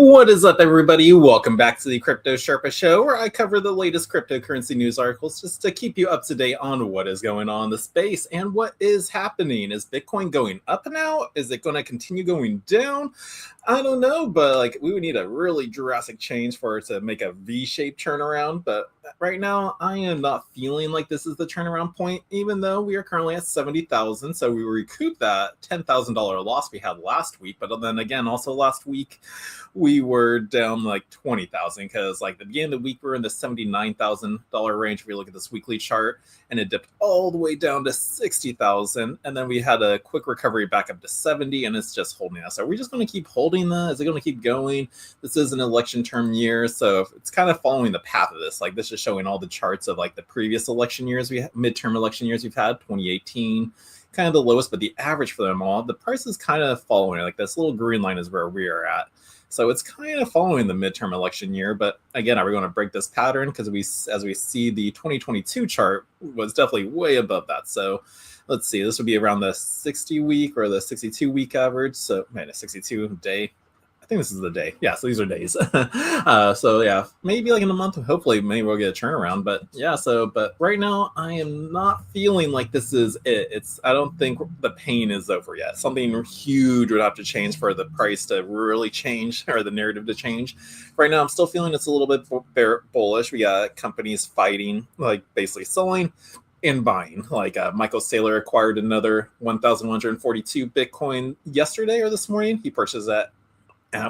What is up, everybody? Welcome back to the Crypto Sherpa Show, where I cover the latest cryptocurrency news articles just to keep you up to date on what is going on in the space and what is happening. Is Bitcoin going up now? Is it going to continue going down? I don't know, but we would need a really drastic change for it to make a V-shaped turnaround. But right now, I am not feeling like this is the turnaround point, even though we are currently at 70,000. So we recouped that $10,000 loss we had last week. But then again, also last week, we were down like 20,000 because the beginning of the week we were in the $79,000 range. If you look at this weekly chart, and it dipped all the way down to 60,000, and then we had a quick recovery back up to 70, and it's just holding us. Are we just going to keep holding that? Is it going to keep going? This is an election term year, so it's kind of following the path of this. This is showing all the charts of the previous election years midterm election years we've had. 2018. Kind of the lowest, but the average for them all, the price is kind of following. This little green line is where we are at. So it's kind of following the midterm election year. But again, are we going to break this pattern? Because as we see, the 2022 chart was definitely way above that. So let's see, this would be around the 60-week or the 62-week average. So, man, a 62-day. I think this is the day. Yeah, so these are days. So yeah, maybe in a month, hopefully maybe we'll get a turnaround. But yeah, but right now I am not feeling like this is it. I don't think the pain is over yet. Something huge would have to change for the price to really change, or the narrative to change. Right now I'm still feeling it's a little bit bullish. We got companies fighting, basically selling and buying. Michael Saylor acquired another 1,142 Bitcoin yesterday or this morning. He purchased that.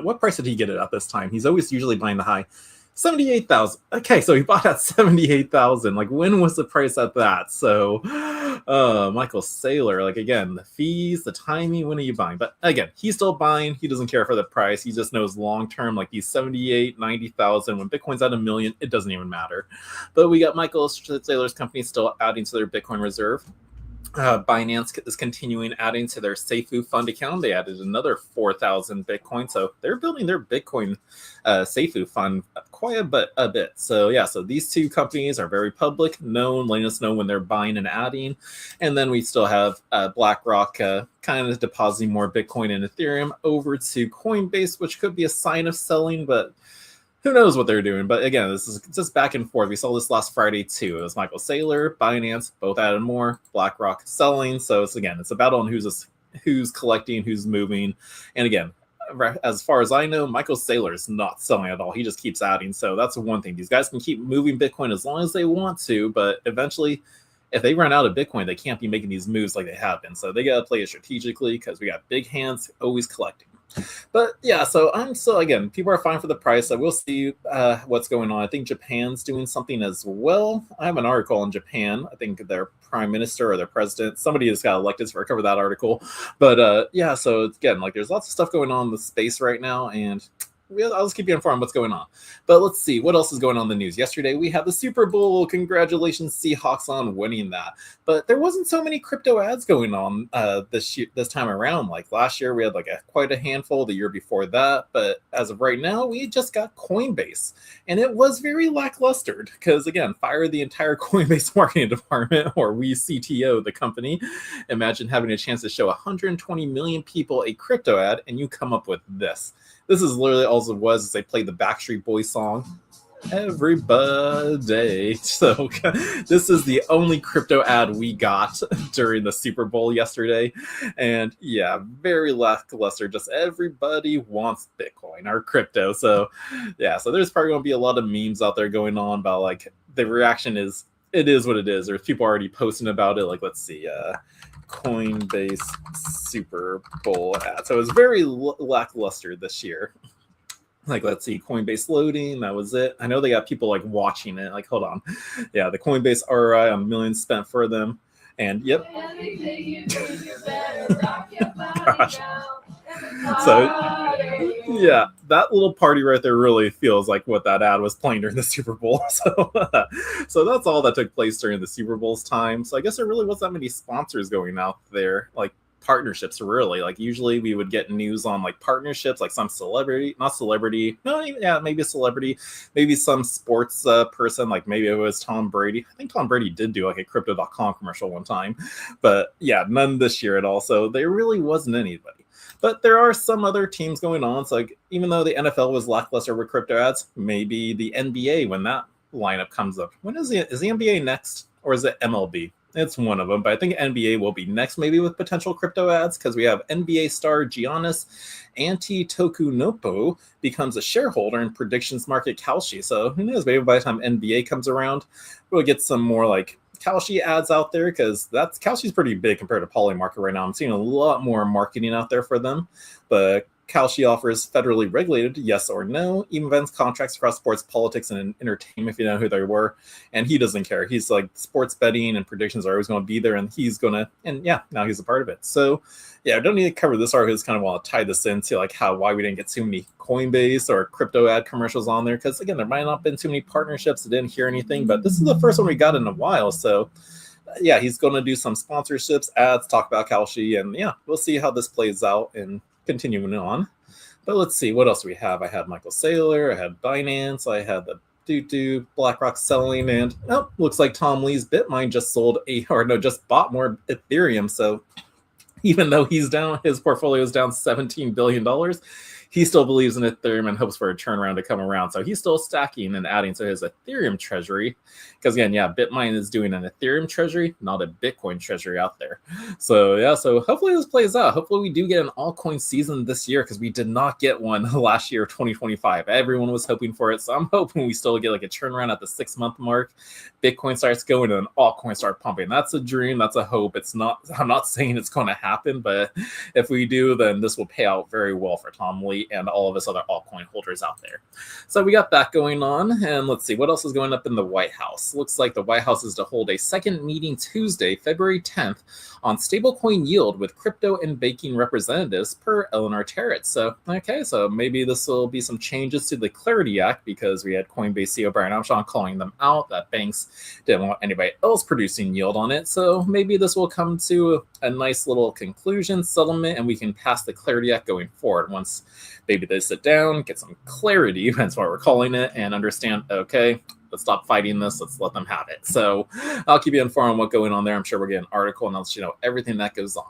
What price did he get it at this time? He's always usually buying the high. 78,000. Okay, so he bought at 78,000. When was the price at that? So, Michael Saylor, again, the fees, the timing, when are you buying? But again, he's still buying. He doesn't care for the price. He just knows long term, he's 78, 90,000. When Bitcoin's at $1 million, it doesn't even matter. But we got Michael Saylor's company still adding to their Bitcoin reserve. Binance is continuing adding to their Seifu fund account. They added another 4,000 Bitcoin. So they're building their Bitcoin Seifu fund quite a bit. So yeah, so these two companies are very public, known, letting us know when they're buying and adding. And then we still have BlackRock kind of depositing more Bitcoin and Ethereum over to Coinbase, which could be a sign of selling, but who knows what they're doing. But again, this is just back and forth. We saw this last Friday too. It was Michael Saylor, Binance, both added more, BlackRock selling. So it's a battle on who's collecting, who's moving. And again, as far as I know, Michael Saylor is not selling at all. He just keeps adding. So that's one thing. These guys can keep moving Bitcoin as long as they want to, but eventually, if they run out of Bitcoin, they can't be making these moves like they have been. So they got to play it strategically, because we got big hands always collecting. But yeah, so I'm still, again, people are fine for the price. I will see what's going on. I think Japan's doing something as well. I have an article on Japan. I think their prime minister or their president, somebody just got elected, so I covered that article. But yeah, so again, there's lots of stuff going on in the space right now, and I'll just keep you informed what's going on. But let's see what else is going on in the news. Yesterday we had the Super Bowl. Congratulations, Seahawks, on winning that. But there wasn't so many crypto ads going on this time around. Last year we had quite a handful. The year before that. But as of right now, we just got Coinbase, and it was very lackluster because, again, fired the entire Coinbase marketing department, or we CTO the company. Imagine having a chance to show 120 million people a crypto ad, and you come up with this. This is literally all it was. Is they played the Backstreet Boys song, Everybody. So this is the only crypto ad we got during the Super Bowl yesterday. And yeah, very lackluster. Just everybody wants Bitcoin or crypto. So yeah, so there's probably going to be a lot of memes out there going on about the reaction is, it is what it is. There's people already posting about it. Let's see, Coinbase Super Bowl ad. So it was very lackluster this year. Let's see, Coinbase loading. That was it. I know they got people watching it. Hold on. Yeah, the Coinbase ROI on millions spent for them. And yep. Gosh. So yeah, that little party right there really feels like what that ad was playing during the Super Bowl. So that's all that took place during the Super Bowl's time. So I guess there really wasn't that many sponsors going out there. Partnerships, really. Usually we would get news on partnerships, some celebrity, not celebrity, no, yeah, maybe a celebrity, maybe some sports person, maybe it was Tom Brady. I think Tom Brady did do a crypto.com commercial one time, but yeah, none this year at all. So there really wasn't anybody. But there are some other teams going on. So like, even though the NFL was lackluster with crypto ads, maybe the NBA when that lineup comes up. When is the NBA next, or is it MLB? It's one of them, but I think NBA will be next, maybe with potential crypto ads, because we have NBA star Giannis Antetokounmpo becomes a shareholder in predictions market Kalshi. So who knows? Maybe by the time NBA comes around, we'll get some more like Kalshi ads out there, because that's Kalshi's pretty big compared to Polymarket right now. I'm seeing a lot more marketing out there for them, but Kalshi offers federally regulated yes or no events contracts across sports, politics, and entertainment, if you know who they were. And he doesn't care. He's like, sports betting and predictions are always going to be there, and he's going to, and yeah, now he's a part of it. So yeah, I don't need to cover this article. I just kind of want to tie this into like why we didn't get too many Coinbase or crypto ad commercials on there, because again, there might not have been too many partnerships. I didn't hear anything, but this is the first one we got in a while. So yeah, he's going to do some sponsorships, ads, talk about Kalshi, and yeah, we'll see how this plays out and continuing on. But let's see, what else do we have? I had Michael Saylor, I had Binance, I had the BlackRock selling, and looks like Tom Lee's Bitmine just bought more Ethereum. So even though he's down, his portfolio is down $17 billion, he still believes in Ethereum and hopes for a turnaround to come around. So he's still stacking and adding to his Ethereum treasury. Because again, yeah, Bitmine is doing an Ethereum treasury, not a Bitcoin treasury out there. So yeah, so hopefully this plays out. Hopefully we do get an altcoin season this year, because we did not get one last year, 2025. Everyone was hoping for it. So I'm hoping we still get like a turnaround at the 6-month mark. Bitcoin starts going and altcoins start pumping. That's a dream. That's a hope. I'm not saying it's going to happen, but if we do, then this will pay out very well for Tom Lee and all of us other altcoin holders out there. So we got that going on, and let's see what else is going up in the White House. Looks like the White House is to hold a second meeting Tuesday, February 10th, on stablecoin yield with crypto and banking representatives, per Eleanor Terrett. So so maybe this will be some changes to the Clarity Act, because we had Coinbase CEO Brian Armstrong calling them out that banks didn't want anybody else producing yield on it. So maybe this will come to a nice little conclusion, settlement, and we can pass the Clarity Act going forward once maybe they sit down, get some clarity, that's what we're calling it, and understand, okay, let's stop fighting this, let's let them have it. So I'll keep you informed on what's going on there. I'm sure we'll get an article and I'll let you know everything that goes on.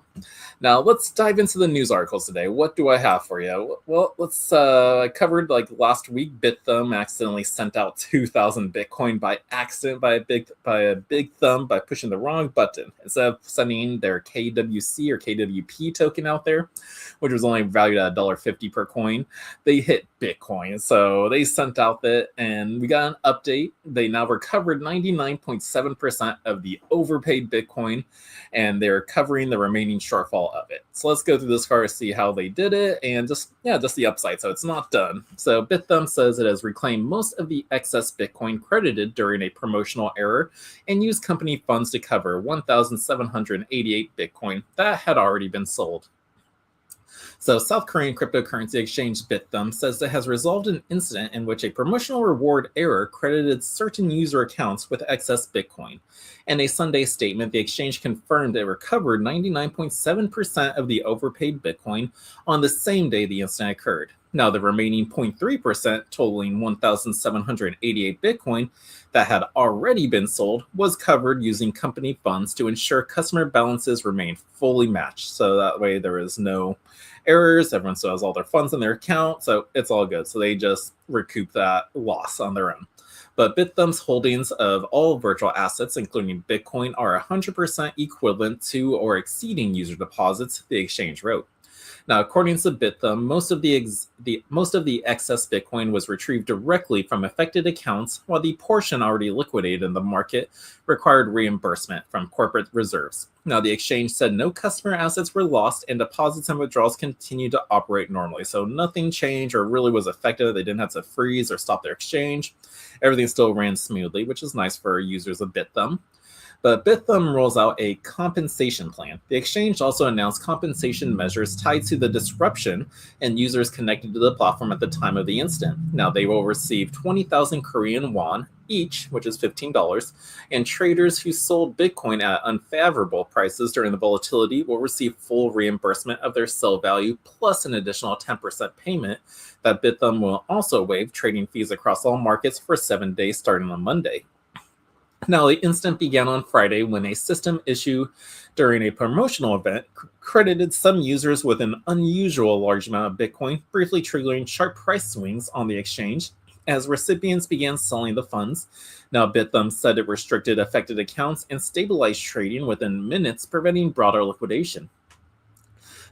Now let's dive into the news articles today. What do I have for you? Well, I covered like last week, BitThumb accidentally sent out 2,000 Bitcoin by accident by a big thumb by pushing the wrong button. Instead of sending their KWC or KWP token out there, which was only valued at $1.50 per coin, they hit Bitcoin. So they sent out that, and we got an update. They now recovered 99.7% of the overpaid Bitcoin, and they're covering the remaining shortfall of it. So let's go through this card, see how they did it, and just the upside. So it's not done. So BitThumb says it has reclaimed most of the excess Bitcoin credited during a promotional error and used company funds to cover 1,788 Bitcoin that had already been sold. So South Korean cryptocurrency exchange BitThumb says it has resolved an incident in which a promotional reward error credited certain user accounts with excess Bitcoin. In a Sunday statement, the exchange confirmed it recovered 99.7% of the overpaid Bitcoin on the same day the incident occurred. Now, the remaining 0.3%, totaling 1,788 Bitcoin that had already been sold, was covered using company funds to ensure customer balances remain fully matched. So that way there is no errors. Everyone still has all their funds in their account, so it's all good. So they just recoup that loss on their own. But BitThumb's holdings of all virtual assets, including Bitcoin, are 100% equivalent to or exceeding user deposits, the exchange wrote. Now, according to BitThumb, most of the excess Bitcoin was retrieved directly from affected accounts, while the portion already liquidated in the market required reimbursement from corporate reserves. Now, the exchange said no customer assets were lost and deposits and withdrawals continued to operate normally. So nothing changed or really was affected. They didn't have to freeze or stop their exchange. Everything still ran smoothly, which is nice for users of BitThumb. But BitThumb rolls out a compensation plan. The exchange also announced compensation measures tied to the disruption and users connected to the platform at the time of the incident. Now, they will receive 20,000 Korean won each, which is $15, and traders who sold Bitcoin at unfavorable prices during the volatility will receive full reimbursement of their sell value, plus an additional 10% payment that BitThumb will also waive trading fees across all markets for 7 days starting on Monday. Now, the incident began on Friday when a system issue during a promotional event credited some users with an unusual large amount of Bitcoin, briefly triggering sharp price swings on the exchange as recipients began selling the funds. Now, Bithumb said it restricted affected accounts and stabilized trading within minutes, preventing broader liquidation.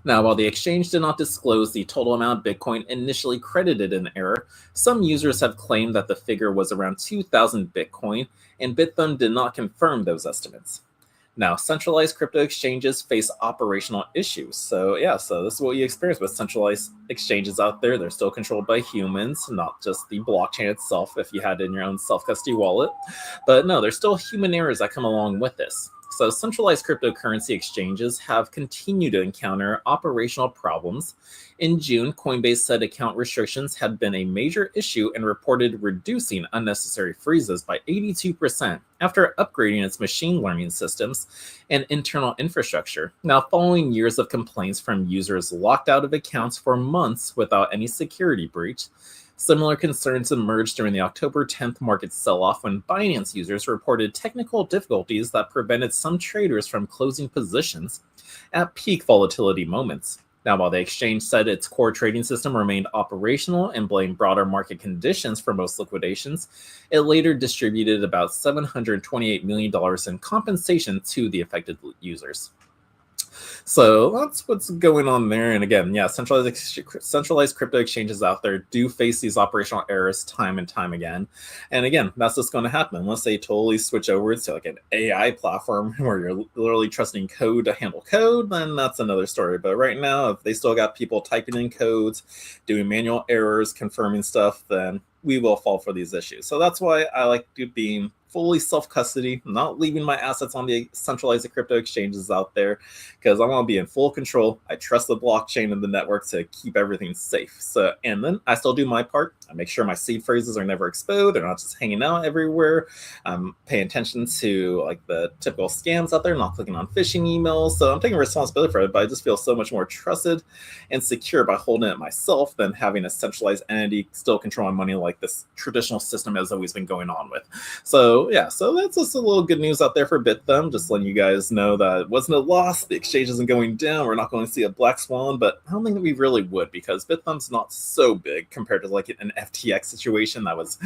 Now, while the exchange did not disclose the total amount of Bitcoin initially credited in the error, some users have claimed that the figure was around 2,000 Bitcoin, and Bithumb did not confirm those estimates. Now, centralized crypto exchanges face operational issues. So this is what you experience with centralized exchanges out there. They're still controlled by humans, not just the blockchain itself if you had it in your own self-custody wallet. But no, there's still human errors that come along with this. So centralized cryptocurrency exchanges have continued to encounter operational problems. In June, Coinbase said account restrictions had been a major issue and reported reducing unnecessary freezes by 82% after upgrading its machine learning systems and internal infrastructure. Now, following years of complaints from users locked out of accounts for months without any security breach, similar concerns emerged during the October 10th market sell-off when Binance users reported technical difficulties that prevented some traders from closing positions at peak volatility moments. Now, while the exchange said its core trading system remained operational and blamed broader market conditions for most liquidations, it later distributed about $728 million in compensation to the affected users. So that's what's going on there. And again, centralized crypto exchanges out there do face these operational errors time and time again. And again, that's just going to happen unless they totally switch over to like an AI platform where you're literally trusting code to handle code, then that's another story. But right now, if they still got people typing in codes, doing manual errors, confirming stuff, then we will fall for these issues. So that's why I like being fully self-custody, not leaving my assets on the centralized crypto exchanges out there, because I want to be in full control. I trust the blockchain and the network to keep everything safe. So, and then I still do my part. I make sure my seed phrases are never exposed. They're not just hanging out everywhere. I'm paying attention to like the typical scams out there, not clicking on phishing emails. So I'm taking responsibility for it, but I just feel so much more trusted and secure by holding it myself than having a centralized entity still controlling money like this traditional system has always been going on with. So that's just a little good news out there for Bithumb. Just letting you guys know that it wasn't a loss. The exchange isn't going down. We're not going to see a black swan, but I don't think that we really would, because Bithumb's not so big compared to like an FTX situation that was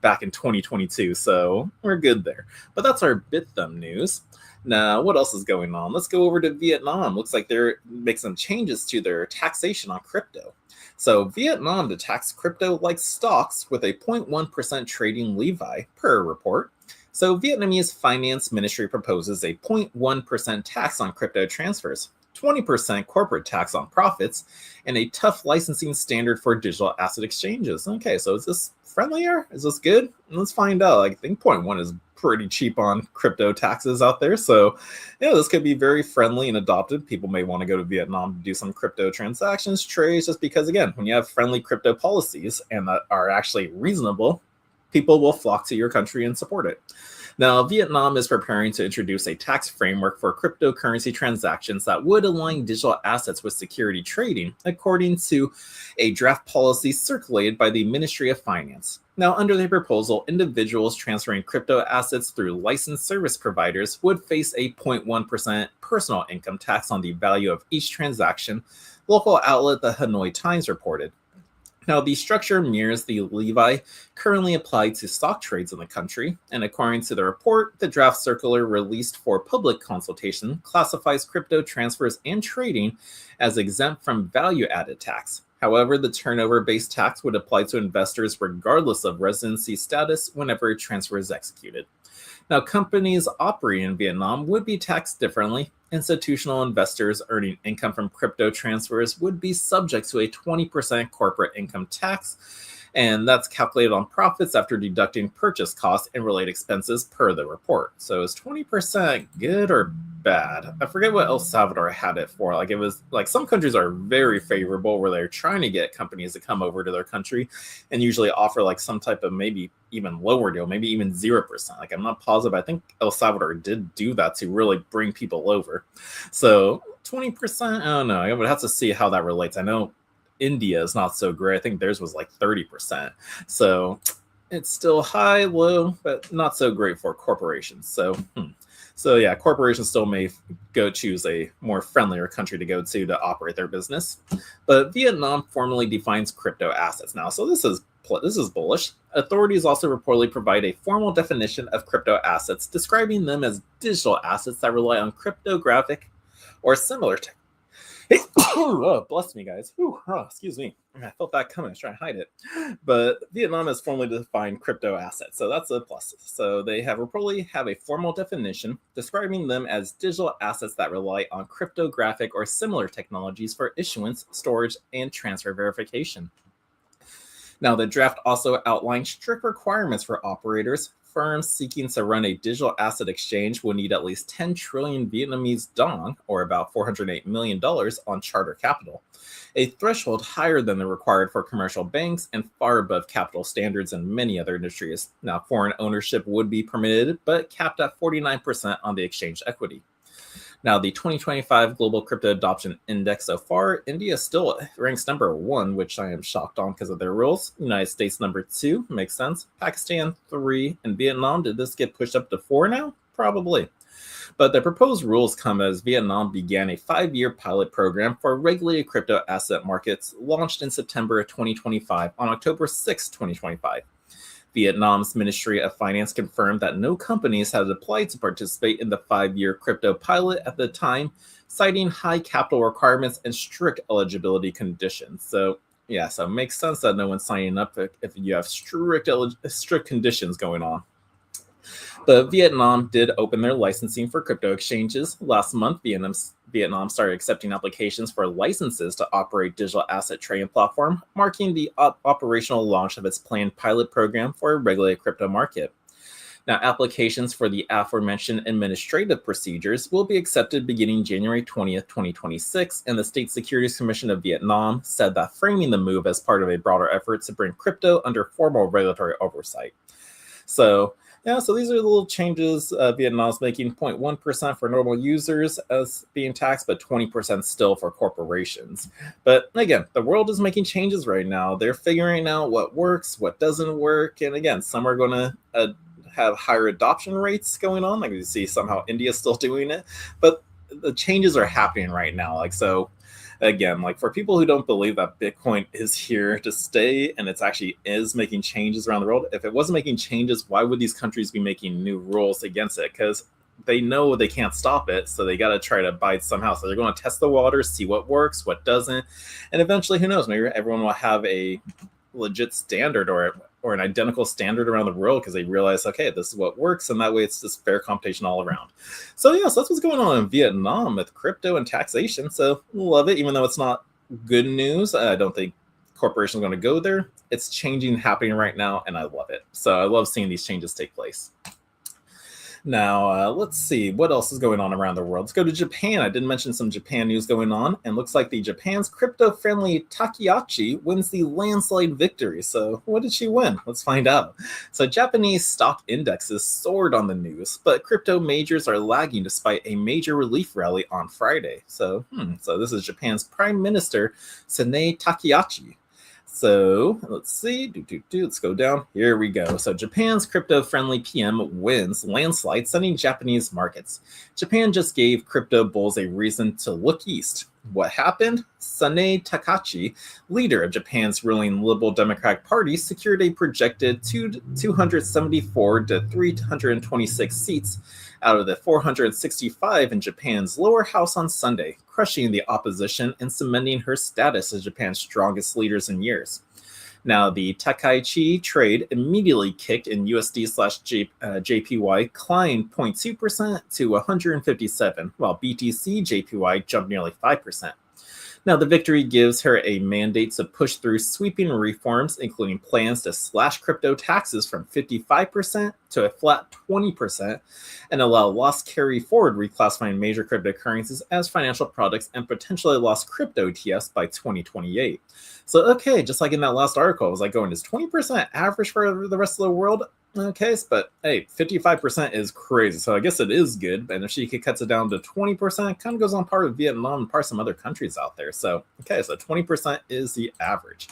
back in 2022. So we're good there. But that's our Bithumb news. Now, what else is going on? Let's go over to Vietnam. Looks like they're making some changes to their taxation on crypto. So Vietnam to tax crypto like stocks with a 0.1% trading levy per report. So Vietnamese Finance Ministry proposes a 0.1% tax on crypto transfers, 20% corporate tax on profits, and a tough licensing standard for digital asset exchanges. Okay, so is this friendlier? Is this good? Let's find out. I think 0.1 is pretty cheap on crypto taxes out there. So this could be very friendly and adopted. People may want to go to Vietnam to do some crypto transactions, trades, just because, again, when you have friendly crypto policies and that are actually reasonable, people will flock to your country and support it. Now, Vietnam is preparing to introduce a tax framework for cryptocurrency transactions that would align digital assets with security trading, according to a draft policy circulated by the Ministry of Finance. Now, under the proposal, individuals transferring crypto assets through licensed service providers would face a 0.1% personal income tax on the value of each transaction, local outlet The Hanoi Times reported. Now, the structure mirrors the levy currently applied to stock trades in the country, and according to the report, the draft circular released for public consultation classifies crypto transfers and trading as exempt from value-added tax. However, the turnover-based tax would apply to investors regardless of residency status whenever a transfer is executed. Now, companies operating in Vietnam would be taxed differently. Institutional investors earning income from crypto transfers would be subject to a 20% corporate income tax, and that's calculated on profits after deducting purchase costs and related expenses per the report. So is 20% good or bad? I forget what El Salvador had it for. Like, it was like some countries are very favorable where they're trying to get companies to come over to their country and usually offer like some type of maybe even lower deal, maybe even 0%. Like, I'm not positive. I think El Salvador did do that to really bring people over. So 20%, I don't know. I would have to see how that relates. I know India is not so great. I think theirs was like 30%. So It's still high, low, but not so great for corporations. So yeah, corporations still may go choose a more friendlier country to go to operate their business. But Vietnam formally defines crypto assets now, so this is bullish. Authorities also reportedly provide a formal definition of crypto assets, describing them as digital assets that rely on cryptographic or similar oh, bless me, guys. Whew, oh, excuse me. I felt that coming. I was trying to hide it. But Vietnam has formally defined crypto assets, so that's a plus. So they reportedly have a formal definition describing them as digital assets that rely on cryptographic or similar technologies for issuance, storage, and transfer verification. Now, the draft also outlines strict requirements for operators. Firms seeking to run a digital asset exchange will need at least 10 trillion Vietnamese dong, or about $408 million, on charter capital, a threshold higher than the required for commercial banks and far above capital standards in many other industries. Now, foreign ownership would be permitted, but capped at 49% on the exchange equity. Now, the 2025 Global Crypto Adoption Index so far, India still ranks number 1, which I am shocked on because of their rules. United States number 2, makes sense. Pakistan 3, and Vietnam, did this get pushed up to 4 now? Probably. But the proposed rules come as Vietnam began a 5-year pilot program for regulated crypto asset markets launched in September of 2025 on October 6, 2025. Vietnam's Ministry of Finance confirmed that no companies had applied to participate in the 5-year crypto pilot at the time, citing high capital requirements and strict eligibility conditions. So it makes sense that no one's signing up if you have strict conditions going on. But Vietnam did open their licensing for crypto exchanges. Last month, Vietnam started accepting applications for licenses to operate digital asset trading platform, marking the operational launch of its planned pilot program for a regulated crypto market. Now, applications for the aforementioned administrative procedures will be accepted beginning January 20th, 2026, and the State Securities Commission of Vietnam said that framing the move as part of a broader effort to bring crypto under formal regulatory oversight. So these are the little changes Vietnam's making. 0.1% for normal users as being taxed, but 20% still for corporations. But again, the world is making changes right now. They're figuring out what works, what doesn't work. And again, some are going to have higher adoption rates going on. Like you see somehow India's still doing it. But the changes are happening right now. Again, for people who don't believe that Bitcoin is here to stay and it's actually is making changes around the world, if it wasn't making changes, why would these countries be making new rules against it? Because they know they can't stop it, so they got to try to abide somehow. So they're going to test the waters, see what works, what doesn't, and eventually, who knows, maybe everyone will have a legit standard or an identical standard around the world because they realize, okay, this is what works, and that way it's just fair competition all around. So that's what's going on in Vietnam with crypto and taxation. So love it, even though it's not good news. I don't think corporations are going to go there. It's changing, happening right now, and I love it. So I love seeing these changes take place. Now, let's see what else is going on around the world. Let's go to Japan. I did mention some Japan news going on, and looks like Japan's crypto-friendly Takaichi wins the landslide victory. So what did she win? Let's find out. So Japanese stock indexes soared on the news, but crypto majors are lagging despite a major relief rally on Friday. So this is Japan's Prime Minister, Sanae Takaichi. So let's see, let's go down. Here we go. So Japan's crypto-friendly PM wins landslide, sending Japanese markets. Japan just gave crypto bulls a reason to look east. What happened? Sanae Takaichi, leader of Japan's ruling Liberal Democratic Party, secured a projected 274 to 326 seats out of the 465 in Japan's lower house on Sunday, crushing the opposition and cementing her status as Japan's strongest leaders in years. Now, the Takaichi trade immediately kicked in USD/JPY, climbed 0.2% to 157, while BTC JPY jumped nearly 5%. Now, the victory gives her a mandate to push through sweeping reforms, including plans to slash crypto taxes from 55% to a flat 20%, and allow loss carry forward, reclassifying major cryptocurrencies as financial products and potentially lost crypto ETFs by 2028. So, okay, just like in that last article, I was going, is 20% average for the rest of the world? Okay, but hey, 55% is crazy, so I guess it is good. And if she cuts it down to 20%, it kind of goes on par with Vietnam and par some other countries out there. So, okay, so 20% is the average.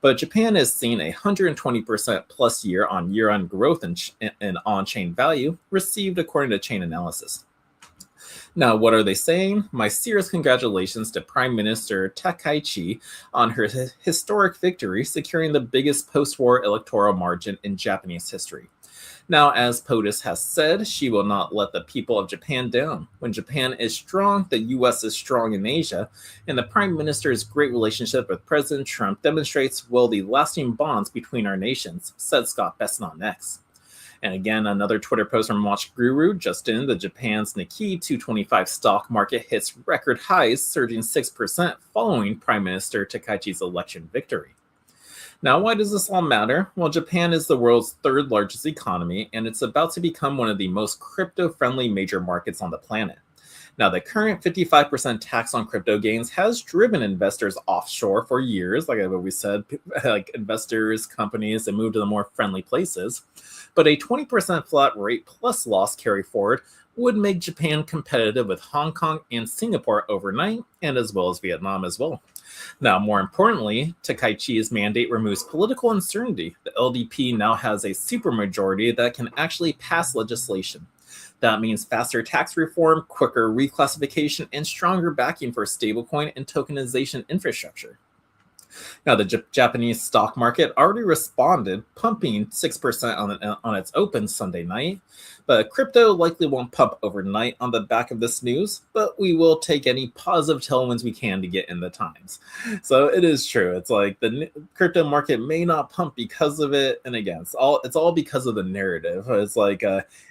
But Japan has seen 120% plus year-on-year growth in on-chain value received according to Chain Analysis. Now, what are they saying? My serious congratulations to Prime Minister Takaichi on her historic victory, securing the biggest post-war electoral margin in Japanese history. Now, as POTUS has said, she will not let the people of Japan down. When Japan is strong, the U.S. is strong in Asia, and the Prime Minister's great relationship with President Trump demonstrates the lasting bonds between our nations, said Scott Besson on X. And again, another Twitter post from Watch Guru just in, the Japan's Nikkei 225 stock market hits record highs, surging 6% following Prime Minister Takaichi's election victory. Now, why does this all matter? Well, Japan is the world's third largest economy, and it's about to become one of the most crypto-friendly major markets on the planet. Now, the current 55% tax on crypto gains has driven investors offshore for years. Like we said, like investors, companies, they move to the more friendly places. But a 20% flat rate plus loss carry forward would make Japan competitive with Hong Kong and Singapore overnight, and as well as Vietnam as well. Now, more importantly, Takaichi's mandate removes political uncertainty. The LDP now has a supermajority that can actually pass legislation. That means faster tax reform, quicker reclassification, and stronger backing for stablecoin and tokenization infrastructure. Now, the Japanese stock market already responded, pumping 6% on its open Sunday night. But crypto likely won't pump overnight on the back of this news, but we will take any positive tailwinds we can to get in the times. So it is true. It's like the crypto market may not pump because of it. And again, it's all because of the narrative. It's like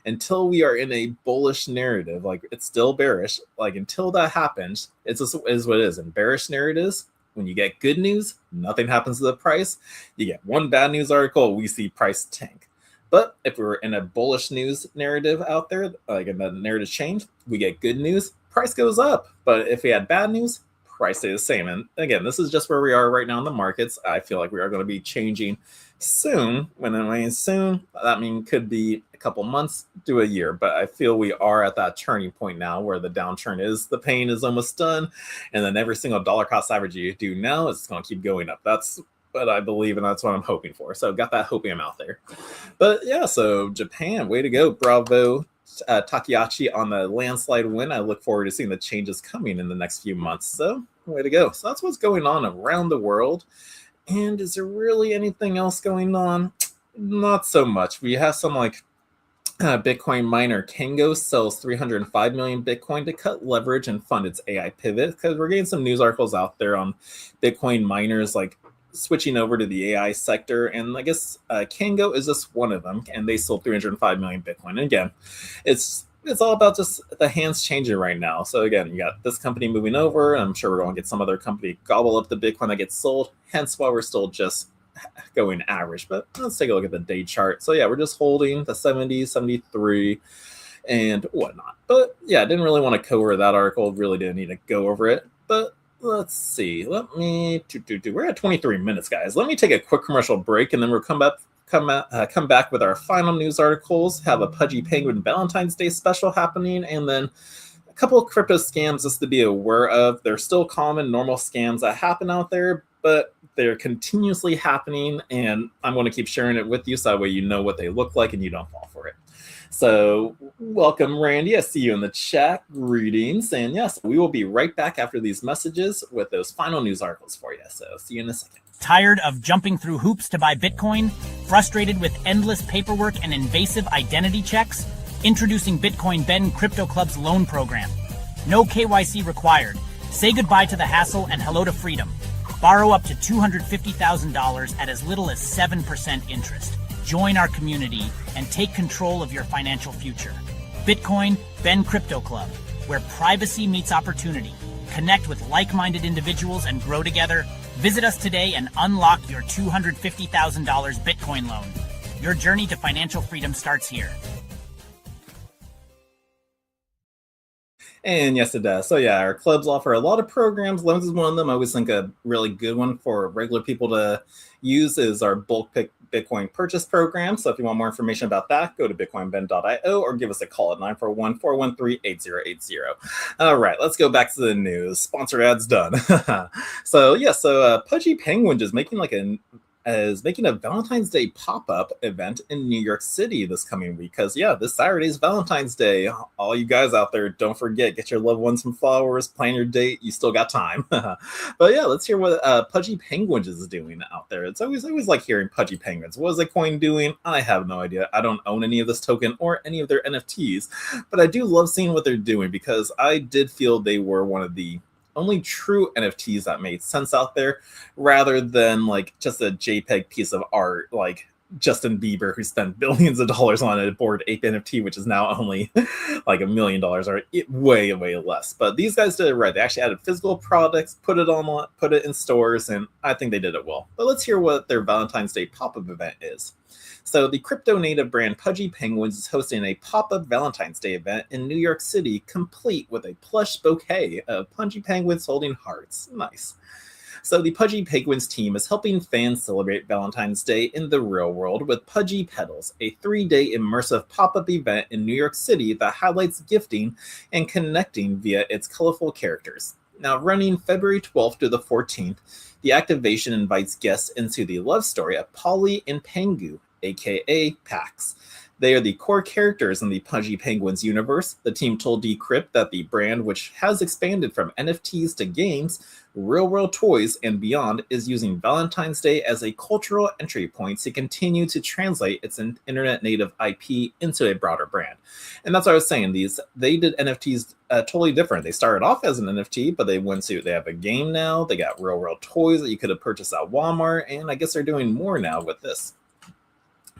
until we are in a bullish narrative, like it's still bearish. Like until that happens, it is what it is. And bearish narratives, when you get good news, nothing happens to the price. You get one bad news article, we see price tank. But if we're in a bullish news narrative out there, like in the narrative change, we get good news, price goes up. But if we had bad news, price stays the same. And again, this is just where we are right now in the markets. I feel like we are going to be changing soon. When I mean soon, that could be a couple months to a year. But I feel we are at that turning point now where the downturn is, the pain is almost done. And then every single dollar cost average you do now is going to keep going up. That's what I believe, and that's what I'm hoping for. So got that hopium out there. But yeah, so Japan, way to go. Bravo, Takeyachi on the landslide win. I look forward to seeing the changes coming in the next few months. So way to go. So that's what's going on around the world. And is there really anything else going on? Not so much. We have some Bitcoin miner Kango sells 305 million Bitcoin to cut leverage and fund its AI pivot, because we're getting some news articles out there on Bitcoin miners switching over to the AI sector, and I guess Kango is just one of them, and they sold 305 million Bitcoin. And again, it's all about just the hands changing right now. So again, you got this company moving over, and I'm sure we're going to get some other company gobble up the Bitcoin that gets sold, hence why we're still just going average. But let's take a look at the day chart. So yeah, we're just holding the 70, 73, and whatnot. But yeah, I didn't really want to cover that article, really didn't need to go over it, but let's see. We're at 23 minutes, guys. Let me take a quick commercial break, and then we'll come back with our final news articles. Have a Pudgy Penguin Valentine's Day special happening, and then a couple of crypto scams just to be aware of. They're still common, normal scams that happen out there, but they're continuously happening, and I'm going to keep sharing it with you so that way you know what they look like and you don't fall for it. So welcome, Randy. I see you in the chat. Greetings. And yes, we will be right back after these messages with those final news articles for you. So see you in a second. Tired of jumping through hoops to buy Bitcoin? Frustrated with endless paperwork and invasive identity checks? Introducing Bitcoin Ben Crypto Club's loan program. No KYC required. Say goodbye to the hassle and hello to freedom. Borrow up to $250,000 at as little as 7% interest. Join our community and take control of your financial future. Bitcoin Ben Crypto Club, where privacy meets opportunity. Connect with like-minded individuals and grow together. Visit us today and unlock your $250,000 Bitcoin loan. Your journey to financial freedom starts here. And yes, it does. So yeah, our clubs offer a lot of programs. Loans is one of them. I always think a really good one for regular people to use is our bulk pick Bitcoin purchase program. So if you want more information about that, go to bitcoinben.io or give us a call at 941-413-8080. All right, let's go back to the news. Sponsored ads done. Pudgy Penguins is making a Valentine's Day pop-up event in New York City this coming week. Because, this Saturday is Valentine's Day. All you guys out there, don't forget, get your loved ones some flowers, plan your date. You still got time. But yeah, let's hear what Pudgy Penguins is doing out there. It's always like hearing Pudgy Penguins. What is the coin doing? I have no idea. I don't own any of this token or any of their NFTs. But I do love seeing what they're doing because I did feel they were one of the only true NFTs that made sense out there, rather than like just a JPEG piece of art like Justin Bieber, who spent billions of dollars on a Bored Ape NFT, which is now only like $1 million or way less. But these guys did it right. They actually added physical products, put it in stores, and I think they did it well. But let's hear what their Valentine's Day pop-up event is. So the crypto native brand Pudgy Penguins is hosting a pop-up Valentine's Day event in New York City, complete with a plush bouquet of Pudgy Penguins holding hearts. Nice. So the Pudgy Penguins team is helping fans celebrate Valentine's Day in the real world with Pudgy Petals, a 3-day immersive pop-up event in New York City that highlights gifting and connecting via its colorful characters. Now, running February 12th to the 14th, the activation invites guests into the love story of Polly and Pengu, aka Pax. They are the core characters in the Pudgy Penguins universe. The team told Decrypt that the brand, which has expanded from NFTs to games, real-world toys, and beyond, is using Valentine's Day as a cultural entry point to continue to translate its internet-native IP into a broader brand. And that's what I was saying. They did NFTs totally different. They started off as an NFT, but they have a game now. They got real-world toys that you could have purchased at Walmart, and I guess they're doing more now with this.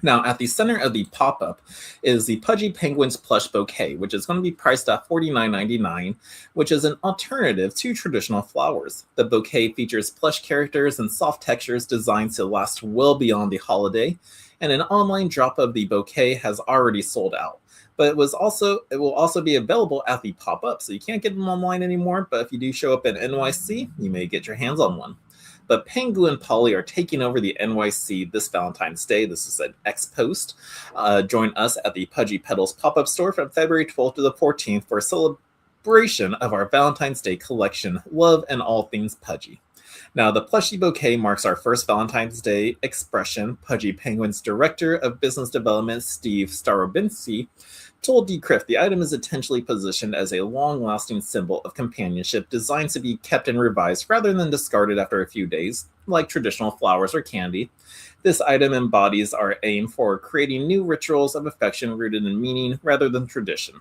Now, at the center of the pop-up is the Pudgy Penguins plush bouquet, which is going to be priced at $49.99, which is an alternative to traditional flowers. The bouquet features plush characters and soft textures designed to last well beyond the holiday, and an online drop of the bouquet has already sold out. But it will also be available at the pop-up, so you can't get them online anymore, but if you do show up in NYC, you may get your hands on one. But Pengu and Polly are taking over the NYC this Valentine's Day. This is an X post. Join us at the Pudgy Petals pop-up store from February 12th to the 14th for a celebration of our Valentine's Day collection, love and all things Pudgy. Now, the plushie bouquet marks our first Valentine's Day expression. Pudgy Penguins Director of Business Development, Steve Starobinski, told Decrypt the item is intentionally positioned as a long-lasting symbol of companionship designed to be kept and revised rather than discarded after a few days, like traditional flowers or candy. This item embodies our aim for creating new rituals of affection rooted in meaning rather than tradition.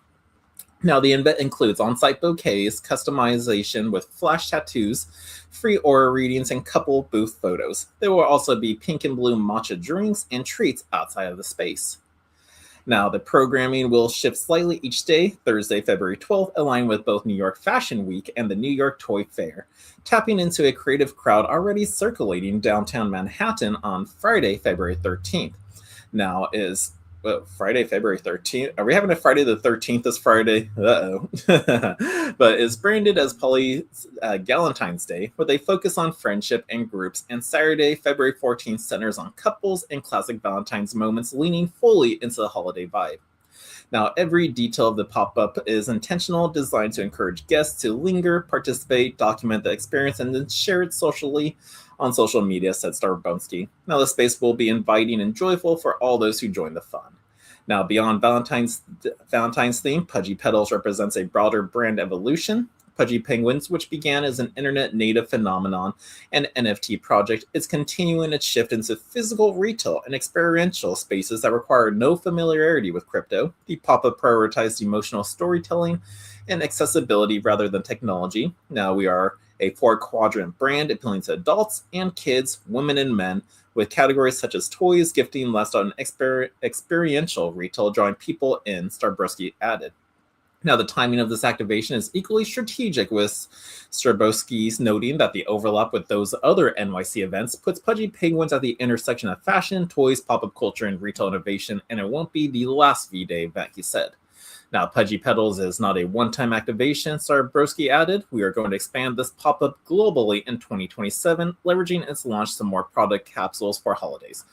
Now, the event includes on-site bouquets, customization with flash tattoos, free aura readings, and couple booth photos. There will also be pink and blue matcha drinks and treats outside of the space. Now, the programming will shift slightly each day. Thursday, February 12th, aligned with both New York Fashion Week and the New York Toy Fair, tapping into a creative crowd already circulating downtown Manhattan on Friday, February 13th. Now is Friday, February 13th. Are we having a Friday the 13th this Friday? Uh-oh. But it's branded as Polly's Galentine's Day, with a focus on friendship and groups, and Saturday, February 14th, centers on couples and classic Valentine's moments, leaning fully into the holiday vibe. Now, every detail of the pop-up is intentional, designed to encourage guests to linger, participate, document the experience, and then share it socially on social media, said Starobinski. Now, the space will be inviting and joyful for all those who join the fun. Now, beyond Valentine's theme, Pudgy Petals represents a broader brand evolution. Pudgy Penguins, which began as an internet-native phenomenon and NFT project, is continuing its shift into physical retail and experiential spaces that require no familiarity with crypto. The pop-up prioritized emotional storytelling and accessibility rather than technology. Now, we are a 4-quadrant brand appealing to adults and kids, women and men, with categories such as toys, gifting, lifestyle, and experiential retail drawing people in, Starobinski added. Now, the timing of this activation is equally strategic, with Starobinski noting that the overlap with those other NYC events puts Pudgy Penguins at the intersection of fashion, toys, pop-up culture, and retail innovation, and it won't be the last V-Day event, he said. Now, Pudgy Petals is not a one-time activation, Starbroski added. We are going to expand this pop-up globally in 2027, leveraging its launch to more product capsules for holidays.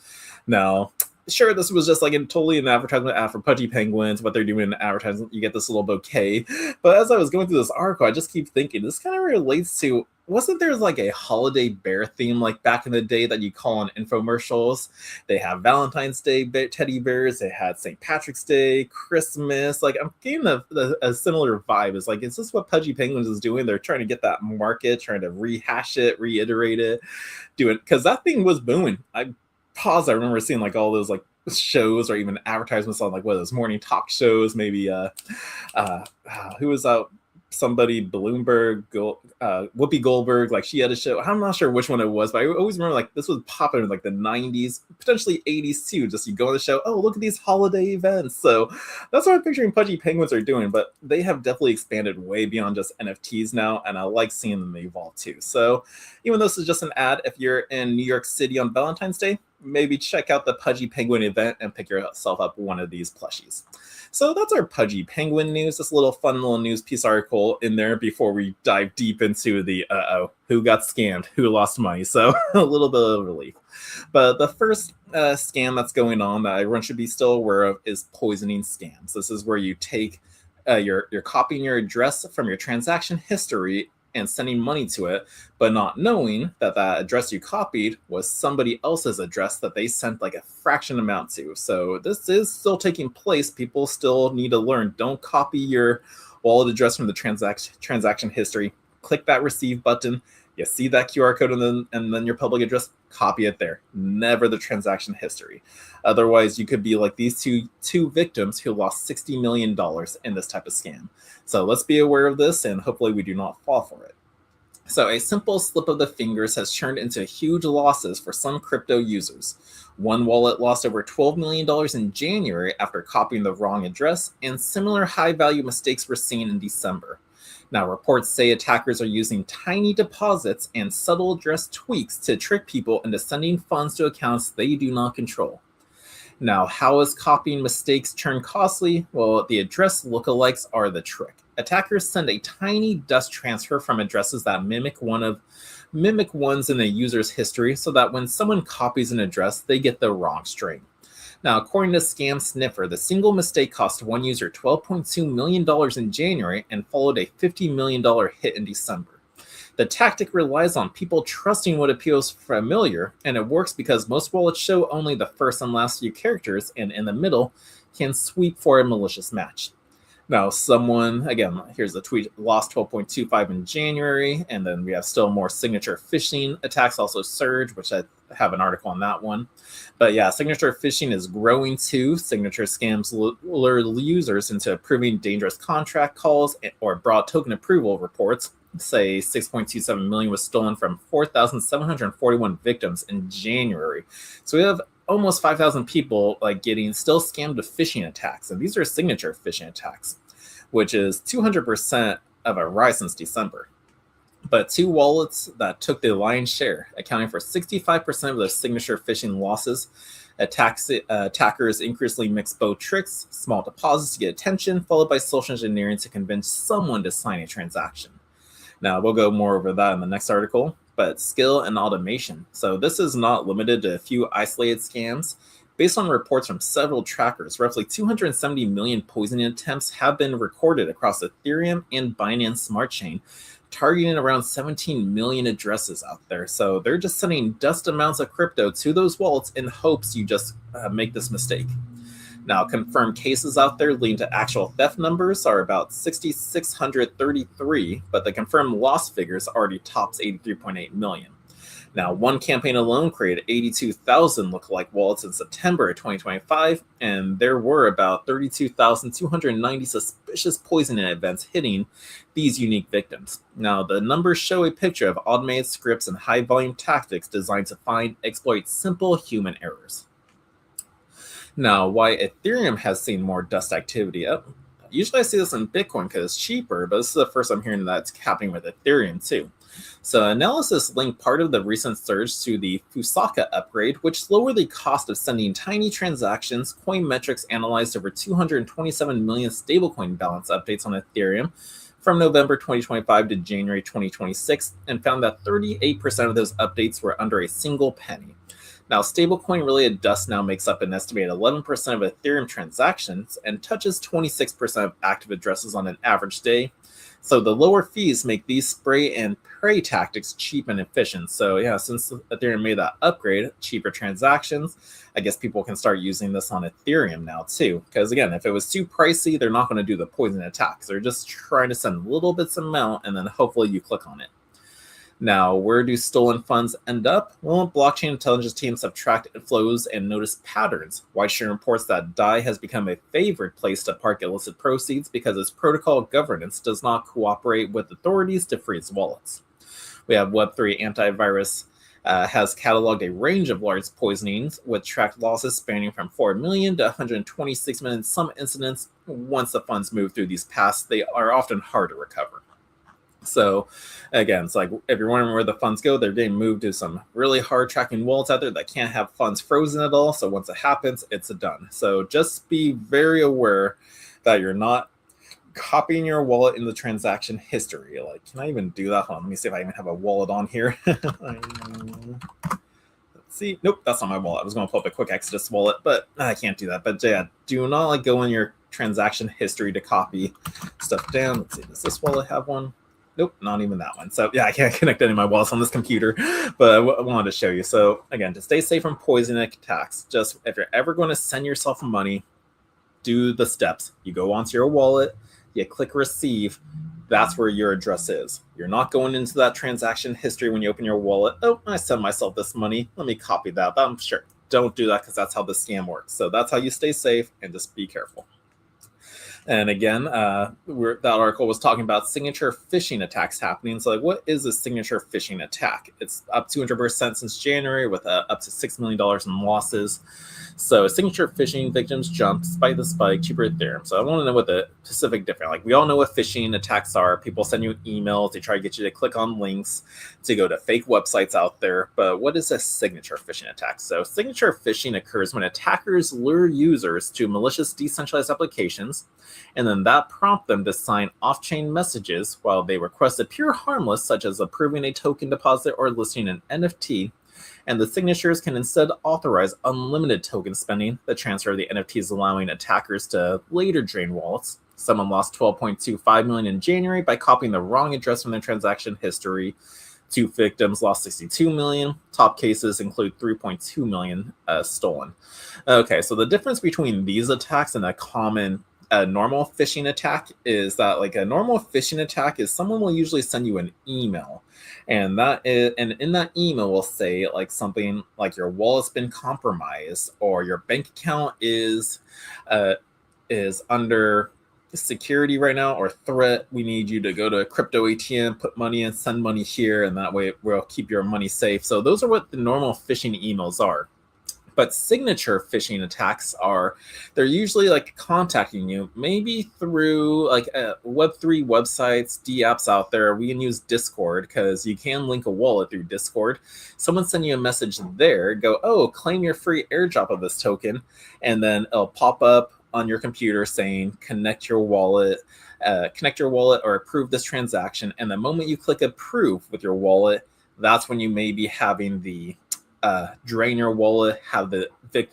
Now, sure, this was just like totally an advertisement ad for Pudgy Penguins, what they're doing in the advertisement. You get this little bouquet. But as I was going through this article, I just keep thinking, this kind of relates to, wasn't there like a holiday bear theme like back in the day that you call on infomercials? They have Valentine's Day teddy bears, they had St. Patrick's Day, Christmas. Like, I'm getting a similar vibe. It's like, is this what Pudgy Penguins is doing? They're trying to get that market, trying to rehash it, reiterate it, do it. Because that thing was booming. I remember seeing like all those like shows or even advertisements on like what those morning talk shows, maybe who was out, somebody Bloomberg, Whoopi Goldberg, like she had a show. I'm not sure which one it was, but I always remember like this was popular in like the 90s, potentially 80s too. Just you go on the show, oh, look at these holiday events. So that's what I'm picturing Pudgy Penguins are doing, but they have definitely expanded way beyond just NFTs now, and I like seeing them evolve too. So even though this is just an ad, if you're in New York City on Valentine's Day, maybe check out the Pudgy Penguin event and pick yourself up one of these plushies. So that's our Pudgy Penguin news. This little fun little news piece article in there before we dive deep into the who got scammed, who lost money. So a little bit of relief. But the first scam that's going on that everyone should be still aware of is poisoning scams. This is where you take you're copying your address from your transaction history and sending money to it, but not knowing that that address you copied was somebody else's address that they sent like a fraction amount to. So this is still taking place. People still need to learn. Don't copy your wallet address from the transaction history. Click that receive button. You see that QR code and then your public address, copy it there. Never the transaction history. Otherwise, you could be like these two victims who lost $60 million in this type of scam. So let's be aware of this, and hopefully we do not fall for it. So a simple slip of the fingers has turned into huge losses for some crypto users. One wallet lost over $12 million in January after copying the wrong address, and similar high-value mistakes were seen in December. Now, reports say attackers are using tiny deposits and subtle address tweaks to trick people into sending funds to accounts they do not control. Now, how is copying mistakes turned costly? Well, the address lookalikes are the trick. Attackers send a tiny dust transfer from addresses that mimic ones in a user's history so that when someone copies an address, they get the wrong string. Now, according to Scam Sniffer, the single mistake cost one user $12.2 million in January and followed a $50 million hit in December. The tactic relies on people trusting what appears familiar, and it works because most wallets show only the first and last few characters, and in the middle can sweep for a malicious match. Now, someone, again, here's the tweet, lost 12.25 in January, and then we have still more signature phishing attacks also surge, which I have an article on that one. But yeah, signature phishing is growing too. Signature scams lure users into approving dangerous contract calls or broad token approval reports. Say 6.27 million was stolen from 4,741 victims in January. So we have almost 5,000 people like getting still scammed with phishing attacks, and these are signature phishing attacks, which is 200% of a rise since December. But two wallets that took the lion's share, accounting for 65% of the signature phishing losses. Attackers increasingly mix both tricks, small deposits to get attention, followed by social engineering to convince someone to sign a transaction. Now, we'll go more over that in the next article, but skill and automation. So this is not limited to a few isolated scams. Based on reports from several trackers, roughly 270 million poisoning attempts have been recorded across Ethereum and Binance Smart Chain, targeting around 17 million addresses out there. So they're just sending dust amounts of crypto to those wallets in hopes you just make this mistake. Now, confirmed cases out there leading to actual theft numbers are about 6,633, but the confirmed loss figures already tops 83.8 million. Now, one campaign alone created 82,000 lookalike wallets in September of 2025, and there were about 32,290 suspicious poisoning events hitting these unique victims. Now, the numbers show a picture of automated scripts and high-volume tactics designed to find exploit simple human errors. Now, why Ethereum has seen more dust activity, Usually I see this in Bitcoin because it's cheaper, but this is the first I'm hearing that's happening with Ethereum too. So analysis linked part of the recent surge to the Fusaka upgrade, which lowered the cost of sending tiny transactions. Coinmetrics analyzed over 227 million stablecoin balance updates on Ethereum from November 2025 to January 2026 and found that 38% of those updates were under a single penny. Now, stablecoin related dust now makes up an estimated 11% of Ethereum transactions and touches 26% of active addresses on an average day. So the lower fees make these spray and pray tactics cheap and efficient. So yeah, since Ethereum made that upgrade, cheaper transactions, I guess people can start using this on Ethereum now too. Because again, if it was too pricey, they're not going to do the poison attacks. They're just trying to send little bits amount and then hopefully you click on it. Now, where do stolen funds end up? Well, blockchain intelligence teams have tracked flows and noticed patterns. Whiteshare reports that DAI has become a favorite place to park illicit proceeds because its protocol governance does not cooperate with authorities to freeze wallets. We have Web3 antivirus has cataloged a range of large poisonings with tracked losses spanning from 4 million to 126 million. Some incidents, once the funds move through these paths, they are often hard to recover. So again, it's like if you're wondering where the funds go, they're getting moved to some really hard tracking wallets out there that can't have funds frozen at all. So once it happens, it's done. So just be very aware that you're not copying your wallet in the transaction history. Like, can I even do that? Hold on, let me see if I even have a wallet on here. Let's see. Nope, that's not my wallet. I was going to pull up a quick Exodus wallet, but I can't do that. But yeah, do not like go in your transaction history to copy stuff down. Let's see, does this wallet have one? Nope, not even that one. So yeah, I can't connect any of my wallets on this computer, but I wanted to show you. So again, to stay safe from poisoning attacks, just if you're ever going to send yourself money, do the steps. You go onto your wallet, you click receive. That's where your address is. You're not going into that transaction history when you open your wallet. Oh, I sent myself this money. Let me copy that. I'm sure. Don't do that because that's how the scam works. So that's how you stay safe and just be careful. And again, that article was talking about signature phishing attacks happening. So like, what is a signature phishing attack? It's up 200% since January with up to $6 million in losses. So signature phishing victims jump despite the spike, cheaper Ethereum. So I want to know what the specific difference. Like we all know what phishing attacks are. People send you emails. They try to get you to click on links to go to fake websites out there. But what is a signature phishing attack? So signature phishing occurs when attackers lure users to malicious decentralized applications, and then that prompt them to sign off-chain messages while they request appear harmless, such as approving a token deposit or listing an NFT. And the signatures can instead authorize unlimited token spending. The transfer of the NFTs allowing attackers to later drain wallets. Someone lost 12.25 million in January by copying the wrong address from their transaction history. 2 victims lost 62 million. Top cases include 3.2 million stolen. Okay, so the difference between these attacks and a common normal phishing attack is that like a normal phishing attack is someone will usually send you an email, and in that email will say like something like your wallet's been compromised or your bank account is under security right now or threat. We need you to go to a crypto ATM, put money in, send money here, and that way we'll keep your money safe. So those are what the normal phishing emails are. But signature phishing attacks they're usually like contacting you, maybe through like Web3 websites, D apps out there. We can use Discord because you can link a wallet through Discord. Someone send you a message there, go, oh, claim your free airdrop of this token. And then it'll pop up on your computer saying, connect your wallet or approve this transaction. And the moment you click approve with your wallet, that's when you may be having the drain your wallet, have the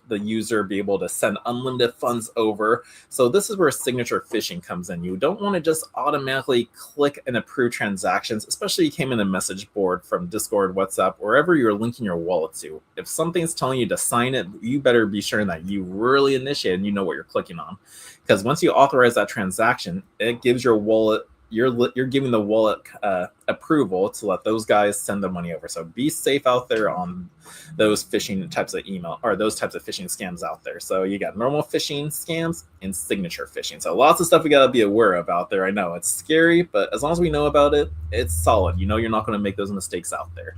user be able to send unlimited funds over. So this is where signature phishing comes in. You don't want to just automatically click and approve transactions, especially if you came in a message board from Discord, WhatsApp, wherever you're linking your wallet to. If something's telling you to sign it, you better be sure that you really initiate and you know what you're clicking on. Because once you authorize that transaction, it gives your wallet you're giving the wallet approval to let those guys send the money over. So be safe out there on those phishing types of email or those types of phishing scams out there. So you got normal phishing scams and signature phishing. So lots of stuff we got to be aware of out there. I know it's scary, but as long as we know about it, it's solid. You know, you're not going to make those mistakes out there.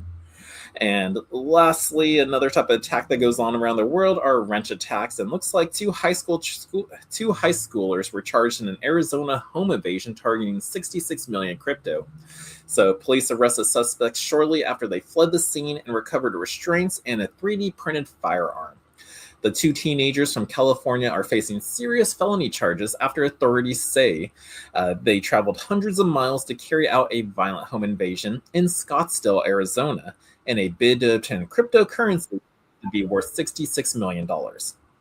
And lastly, another type of attack that goes on around the world are wrench attacks. And looks like two high schoolers were charged in an Arizona home invasion targeting 66 million crypto. So police arrested suspects shortly after they fled the scene and recovered restraints and a 3D printed firearm. The two teenagers from California are facing serious felony charges after authorities say they traveled hundreds of miles to carry out a violent home invasion in Scottsdale, Arizona, in a bid to obtain cryptocurrency to be worth $66 million.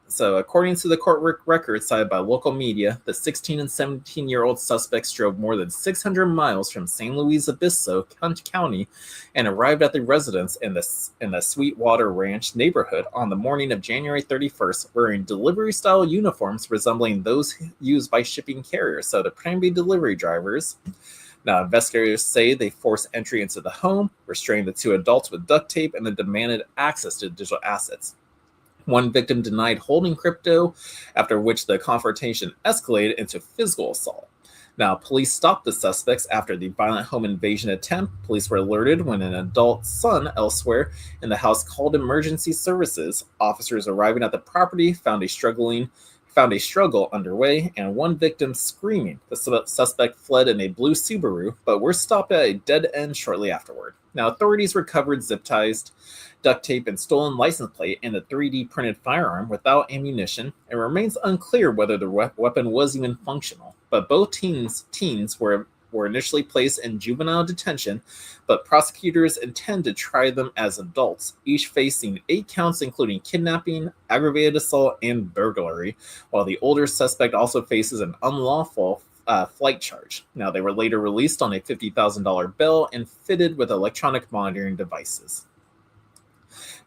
So, according to the court record cited by local media, the 16 and 17-year-old suspects drove more than 600 miles from San Luis Obispo County and arrived at the residence in the Sweetwater Ranch neighborhood on the morning of January 31st, wearing delivery-style uniforms resembling those used by shipping carriers, so the prime delivery drivers. Now, investigators say they forced entry into the home, restrained the two adults with duct tape, and then demanded access to digital assets. One victim denied holding crypto, after which the confrontation escalated into physical assault. Now, police stopped the suspects after the violent home invasion attempt. Police were alerted when an adult son elsewhere in the house called emergency services. Officers arriving at the property found a struggle underway and one victim screaming. The suspect fled in a blue Subaru, but were stopped at a dead end shortly afterward. Now, authorities recovered zip ties, duct tape, and stolen license plate and a 3D printed firearm without ammunition. It remains unclear whether the weapon was even functional, but both teens were initially placed in juvenile detention, but prosecutors intend to try them as adults, each facing 8 counts including kidnapping, aggravated assault, and burglary, while the older suspect also faces an unlawful flight charge. Now, they were later released on a $50,000 bail and fitted with electronic monitoring devices.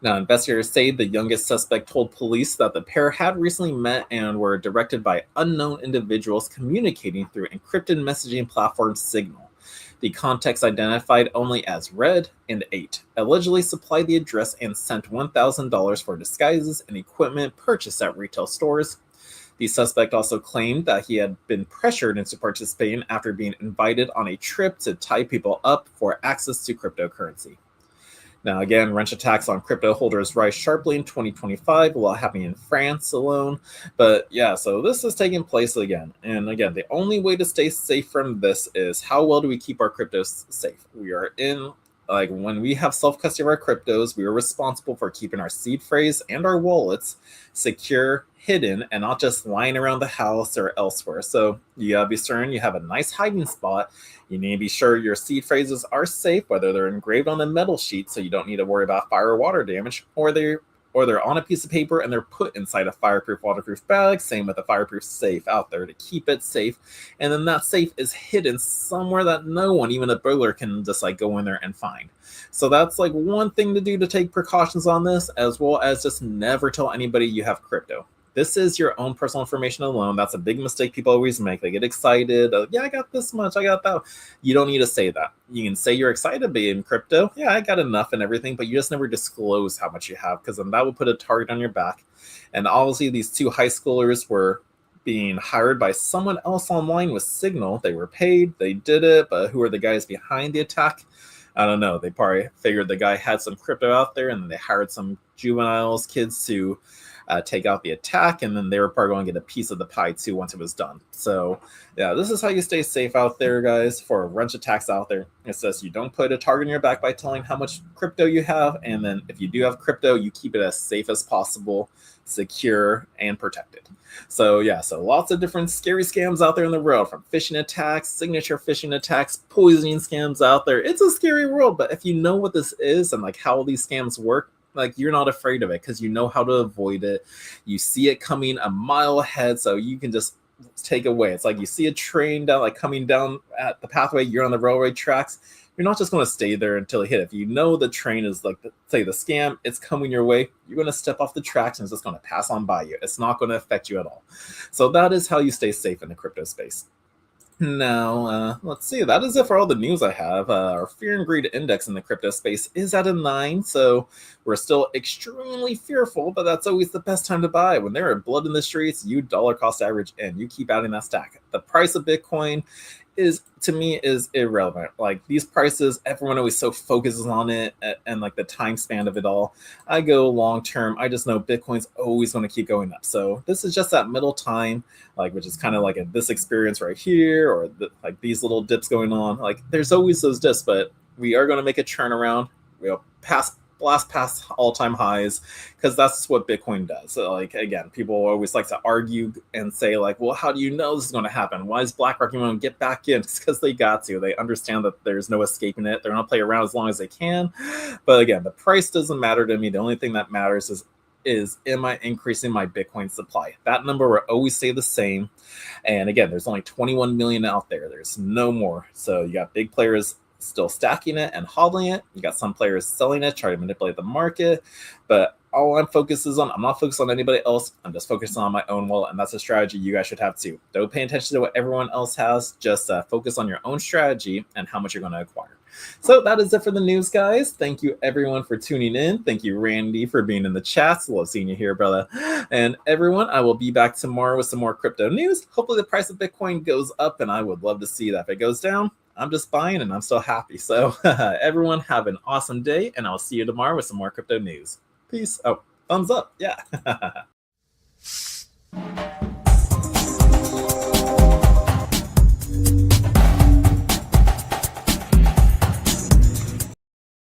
Now, investigators say the youngest suspect told police that the pair had recently met and were directed by unknown individuals communicating through encrypted messaging platform Signal. The contacts, identified only as Red and 8, allegedly supplied the address and sent $1,000 for disguises and equipment purchased at retail stores. The suspect also claimed that he had been pressured into participating after being invited on a trip to tie people up for access to cryptocurrency. Now, again, wrench attacks on crypto holders rise sharply in 2025, a lot happening in France alone. But yeah, so this is taking place again. And again, the only way to stay safe from this is how well do we keep our cryptos safe? We are in, like, when we have self-custody of our cryptos, we are responsible for keeping our seed phrase and our wallets secure, hidden, and not just lying around the house or elsewhere. So you gotta be certain you have a nice hiding spot. You need to be sure your seed phrases are safe, whether they're engraved on a metal sheet so you don't need to worry about fire or water damage, or they're on a piece of paper and they're put inside a fireproof, waterproof bag. Same with a fireproof safe out there to keep it safe. And then that safe is hidden somewhere that no one, even a burglar, can just like go in there and find. So that's like one thing to do to take precautions on this, as well as just never tell anybody you have crypto. This is your own personal information alone. That's a big mistake people always make. They get excited. Yeah, I got this much. I got that. You don't need to say that. You can say you're excited to be in crypto. Yeah, I got enough and everything, but you just never disclose how much you have, because then that would put a target on your back. And obviously, these two high schoolers were being hired by someone else online with Signal. They were paid. They did it. But who are the guys behind the attack? I don't know. They probably figured the guy had some crypto out there, and then they hired some juveniles, kids to take out the attack, and then they were probably going to get a piece of the pie too once it was done. So yeah, this is how you stay safe out there, guys, for wrench attacks out there. It says you don't put a target on your back by telling how much crypto you have, and then if you do have crypto, you keep it as safe as possible, secure, and protected. So yeah, so lots of different scary scams out there in the world, from phishing attacks, signature phishing attacks, poisoning scams out there. It's a scary world, but if you know what this is and like how these scams work, like, you're not afraid of it because you know how to avoid it. You see it coming a mile ahead, so you can just take away. It's like you see a train coming down at the pathway, you're on the railroad tracks. You're not just going to stay there until it hit. If you know the train is say the scam, it's coming your way, you're going to step off the tracks and it's just going to pass on by you. It's not going to affect you at all. So that is how you stay safe in the crypto space. Now, let's see. That is it for all the news I have. Our fear and greed index in the crypto space is at a 9, so we're still extremely fearful, but that's always the best time to buy. When there are blood in the streets, you dollar cost average in. You keep adding that stack. The price of Bitcoin is, to me, is irrelevant. Like these prices, everyone always so focuses on it and like the time span of it all. I go long term. I just know Bitcoin's always going to keep going up. So this is just that middle time, like which is kind of like this experience right here, or like these little dips going on. Like there's always those dips, but we are going to make a turnaround. We'll blast past all-time highs, because that's what Bitcoin does. So like again, people always like to argue and say like, well, how do you know this is going to happen? Why is BlackRock going to get back in? It's because they got to. They understand that there's no escaping it. They're going to play around as long as they can. But again, the price doesn't matter to me. The only thing that matters is am I increasing my Bitcoin supply? That number will always stay the same. And again, there's only 21 million out there. There's no more. So you got big players still stacking it and hodling it. You got some players selling it, trying to manipulate the market. But all I'm focused on, I'm not focused on anybody else. I'm just focused on my own wallet. And that's a strategy you guys should have too. Don't pay attention to what everyone else has. Just focus on your own strategy and how much you're going to acquire. So that is it for the news, guys. Thank you everyone for tuning in. Thank you, Randy, for being in the chats. Love seeing you here, brother. And everyone, I will be back tomorrow with some more crypto news. Hopefully the price of Bitcoin goes up, and I would love to see that. If it goes down, I'm just buying and I'm still happy. So everyone have an awesome day, and I'll see you tomorrow with some more crypto news. Peace. Oh, thumbs up. Yeah.